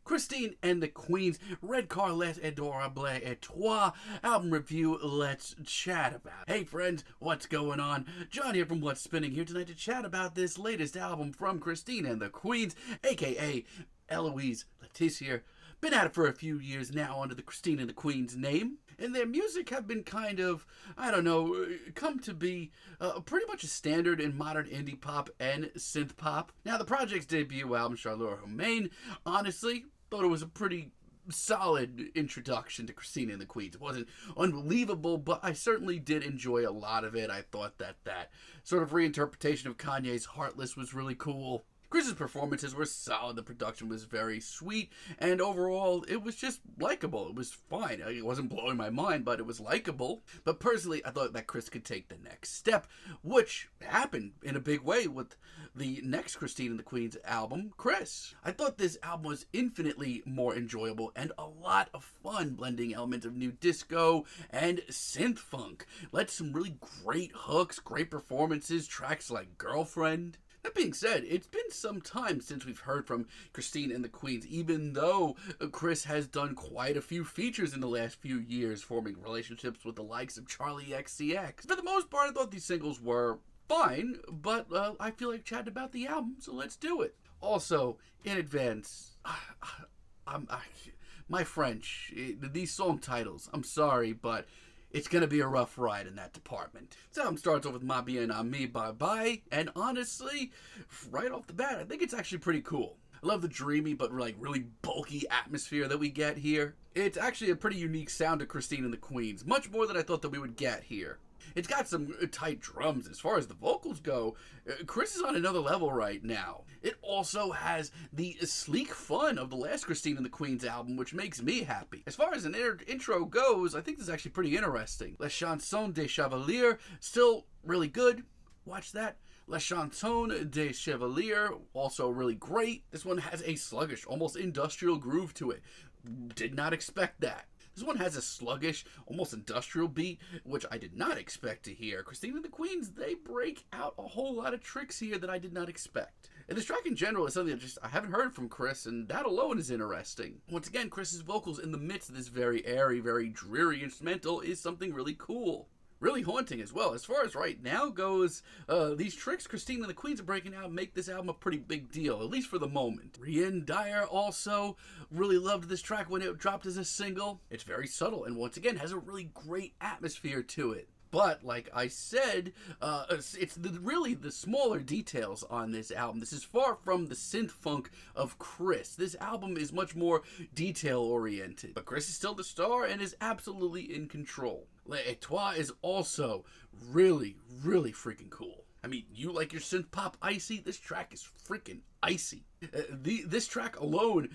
Christine and the Queens, Redcar les adorables Étoiles album review. Let's chat about. Hey friends, what's going on? John here from What's Spinning here tonight to chat about this latest album from Christine and the Queens, aka Eloise Letitia. Been at it for a few years now under the Christine and the Queens name, and their music have been kind of, come to be pretty much a standard in modern indie pop and synth pop. Now, the project's debut album, Aimée, honestly, thought it was a pretty solid introduction to Christine and the Queens. It wasn't unbelievable, but I certainly did enjoy a lot of it. I thought that sort of reinterpretation of Kanye's Heartless was really cool. Chris's performances were solid, the production was very sweet, and overall, it was just likable. It was fine. It wasn't blowing my mind, but it was likable. But personally, I thought that Chris could take the next step, which happened in a big way with the next Christine and the Queens album, Chris. I thought this album was infinitely more enjoyable and a lot of fun, blending elements of new disco and synth funk. Led to some really great hooks, great performances, tracks like Girlfriend. That being said, it's been some time since we've heard from Christine and the Queens, even though Chris has done quite a few features in the last few years, forming relationships with the likes of Charlie XCX. For the most part, I thought these singles were fine, but I feel like chatting about the album, so let's do it. Also, in advance, my French, these song titles, I'm sorry, but it's going to be a rough ride in that department. This album starts off with Ma Bien Aimée Bye Bye, and honestly, right off the bat, I think it's actually pretty cool. I love the dreamy but really bulky atmosphere that we get here. It's actually a pretty unique sound to Christine and the Queens, much more than I thought that we would get here. It's got some tight drums. As far as the vocals go, Chris is on another level right now. It also has the sleek fun of the last Christine and the Queens album, which makes me happy. As far as an intro goes, I think this is actually pretty interesting. La Chanson des Chevalier, still really good. Watch that. La Chanson des Chevalier, also really great. This one has a sluggish, almost industrial groove to it. Did not expect that. This one has a sluggish, almost industrial beat, which I did not expect to hear. Christine and the Queens, they break out a whole lot of tricks here that I did not expect. And this track in general is something that I haven't heard from Chris, and that alone is interesting. Once again, Chris's vocals in the midst of this very airy, very dreary instrumental is something really cool. Really haunting as well. As far as right now goes, these tricks Christine and the Queens are breaking out make this album a pretty big deal, at least for the moment. Rien also really loved this track when it dropped as a single. It's very subtle and once again has a really great atmosphere to it. But, like I said, it's really the smaller details on this album. This is far from the synth funk of Chris. This album is much more detail-oriented. But Chris is still the star and is absolutely in control. Étoiles is also really, really freaking cool. I mean, you like your synth pop icy? This track is freaking icy. This track alone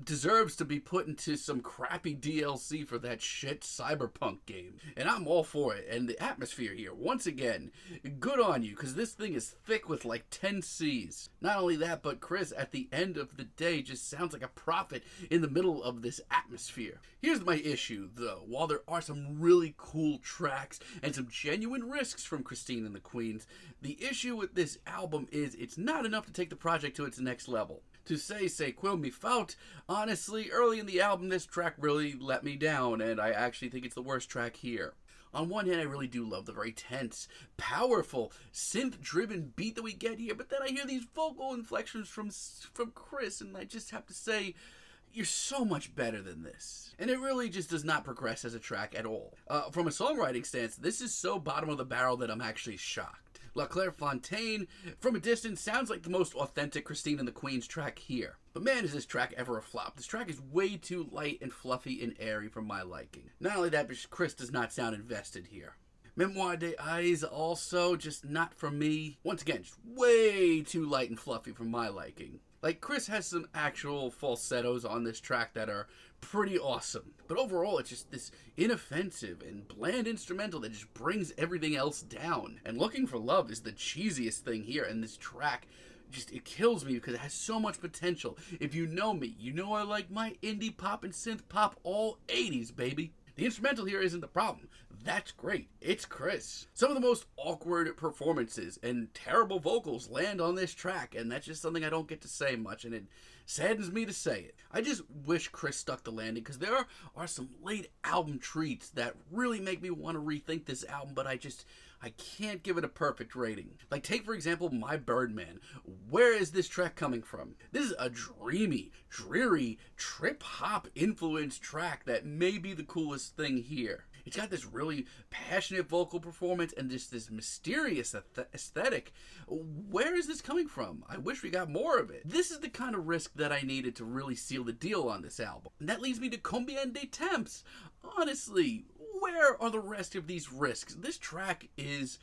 deserves to be put into some crappy DLC for that shit Cyberpunk game. And I'm all for it. And the atmosphere here, once again, good on you, because this thing is thick with like 10 C's. Not only that, but Chris, at the end of the day, just sounds like a prophet in the middle of this atmosphere. Here's my issue, though. While there are some really cool tracks and some genuine risks from Christine and the Queens, the issue with this album is it's not enough to take the project to its next level. To say quil me faute, honestly, early in the album, this track really let me down, and I actually think it's the worst track here. On one hand, I really do love the very tense, powerful, synth-driven beat that we get here, but then I hear these vocal inflections from Chris, and I just have to say, you're so much better than this. And it really just does not progress as a track at all. From a songwriting stance, this is so bottom of the barrel that I'm actually shocked. La Clairefontaine, from a distance, sounds like the most authentic Christine and the Queens track here. But man, is this track ever a flop. This track is way too light and fluffy and airy for my liking. Not only that, but Chris does not sound invested here. Memoir des Eyes also just not for me. Once again, just way too light and fluffy for my liking. Like, Chris has some actual falsettos on this track that are pretty awesome. But overall, it's just this inoffensive and bland instrumental that just brings everything else down. And Looking for Love is the cheesiest thing here, and this track it kills me because it has so much potential. If you know me, you know I like my indie pop and synth pop all 80s, baby. The instrumental here isn't the problem. That's great. It's Chris. Some of the most awkward performances and terrible vocals land on this track, and that's just something I don't get to say much, and it saddens me to say it. I just wish Chris stuck the landing, because there are some late album treats that really make me want to rethink this album, but I can't give it a perfect rating. Like, take for example my Birdman. Where is this track coming from? This is a dreamy, dreary, trip-hop influenced track that may be the coolest thing here. It's got this really passionate vocal performance and just this mysterious aesthetic. Where is this coming from? I wish we got more of it. This is the kind of risk that I needed to really seal the deal on this album. And that leads me to Combien de temps. Honestly, where are the rest of these risks? This track is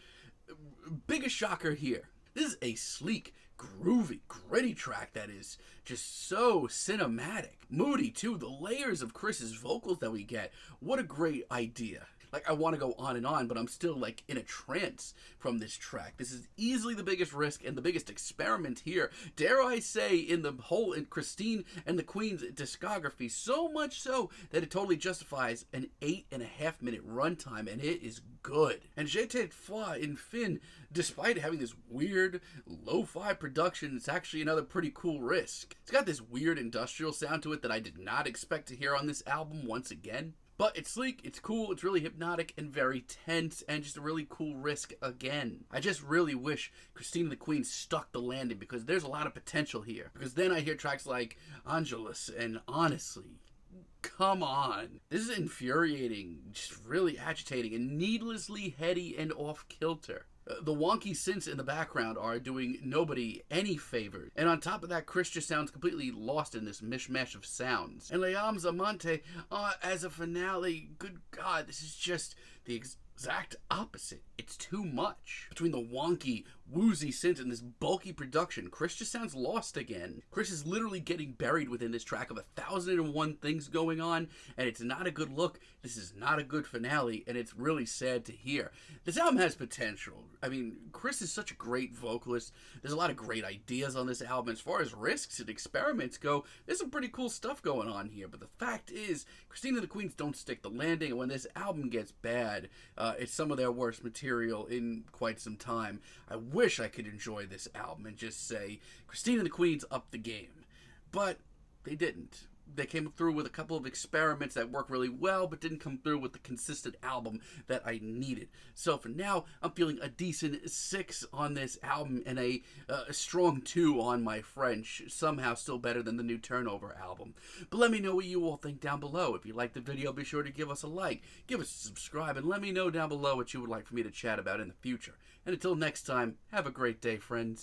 biggest shocker here. This is a sleek, groovy, gritty track that is just so cinematic. Moody too, the layers of Chris's vocals that we get. What a great idea. Like, I want to go on and on, but I'm still like in a trance from this track. This is easily the biggest risk and the biggest experiment here. Dare I say, in the whole in Christine and the Queen's discography, so much so that it totally justifies an 8.5 minute runtime, and it is good. And J'étais fois in fin, despite having this weird lo-fi production, it's actually another pretty cool risk. It's got this weird industrial sound to it that I did not expect to hear on this album once again. But it's sleek, it's cool, it's really hypnotic and very tense, and just a really cool risk again. I just really wish Christine and the Queen stuck the landing, because there's a lot of potential here. Because then I hear tracks like Angelus, and honestly, come on. This is infuriating, just really agitating, and needlessly heady and off-kilter. The wonky synths in the background are doing nobody any favors. And on top of that, Chris just sounds completely lost in this mishmash of sounds. And Leam's Amante, as a finale, good God, this is just the exact opposite. It's too much. Between the wonky, woozy synths and this bulky production, Chris just sounds lost again. Chris is literally getting buried within this track of 1,001 things going on, and it's not a good look. This is not a good finale, and it's really sad to hear. This album has potential. I mean, Chris is such a great vocalist. There's a lot of great ideas on this album. As far as risks and experiments go, there's some pretty cool stuff going on here, but the fact is, Christine and the Queens don't stick the landing, and when this album gets bad, it's some of their worst material in quite some time. I wish I could enjoy this album and just say, Christine and the Queens upped the game. But they didn't. They came through with a couple of experiments that work really well, but didn't come through with the consistent album that I needed. So for now, I'm feeling a decent 6 on this album and a strong 2 on my French. Somehow still better than the new Turnover album. But let me know what you all think down below. If you liked the video, be sure to give us a like, give us a subscribe, and let me know down below what you would like for me to chat about in the future. And until next time, have a great day, friends.